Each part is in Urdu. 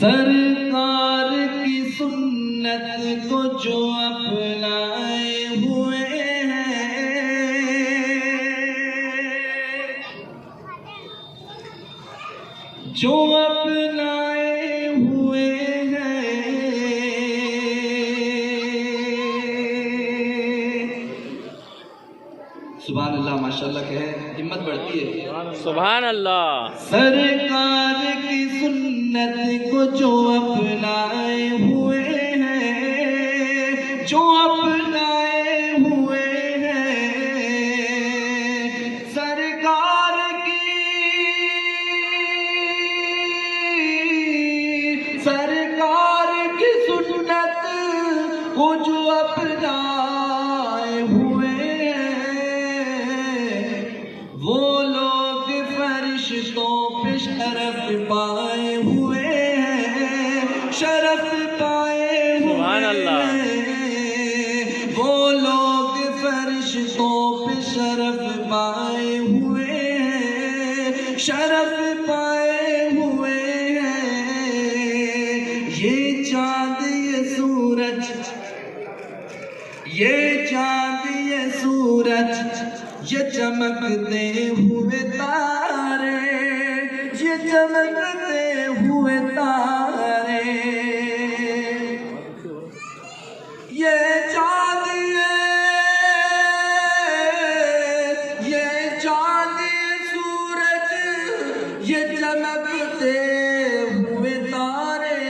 سرکار کی سنت کو جو اپنائے ہوئے ہیں، جو اپنائے ہوئے ہیں، سبحان اللہ، ماشاءاللہ کہے، ہمت بڑھتی ہے، سبحان اللہ۔ سرکار کی سنت کو جو اپنائے ہوئے ہیں، جو اپنائے ہوئے ہیں، سرکار کی سنت کو جو اپنائے ہوئے ہیں، وہ لوگ فرشتوں پہ شرف پائے ہوئے ہیں، شرف پائے سبحان ہوئے اللہ۔ ہیں، وہ لوگ فرشتوں پہ شرف پائے ہوئے ہیں، شرف پائے ہوئے ہیں۔ یہ چاند یہ سورج، یہ چاند یہ سورج، یہ چمکتے ہوئے تارے، یہ چمکتے ہوئے تارے، یہ چاند یہ چاند یہ سورج، یہ چمکتے ہوئے تارے،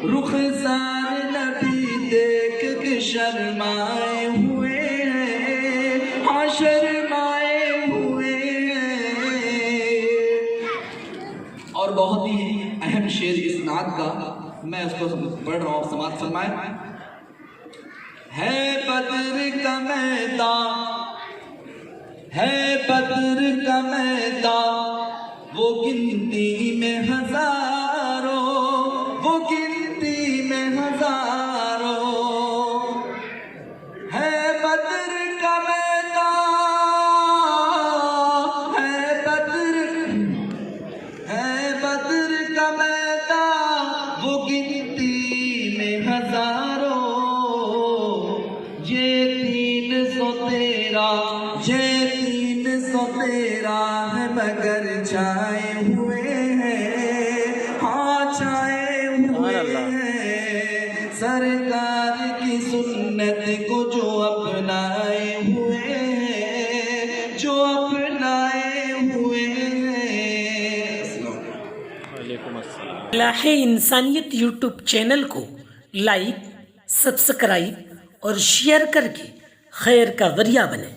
رخسار نبی دیکھ کے شرمائے ہوئے ہیں، ہاں شرمائے ہوئے ہیں۔ اور بہت ہی اہم شعر اس نعت کا، میں اس کو پڑھ رہا ہوں، سماعت فرمائیں۔ ہے بدر کا میدان، ہے بدر کا میدان، وہ گنتی میں ہزاروں، وہ گنتی میں ہزاروں، ہے بدر کا میدان، ہے بدر کا میدان، وہ گنتی میں ہزاروں، یہ 313 ہے مگر چھائے ہوئے ہیں، ہاں چھائے ہوئے ہیں، سرکار کی سنت کو جو اپنائے ہوئے ہیں، جو اپنائے ہوئے ہیں۔ وعلیکم السلام۔ الہ انسانیت یوٹیوب چینل کو لائک، سبسکرائب اور شیئر کر کے خیر کا ذریعہ بنیں۔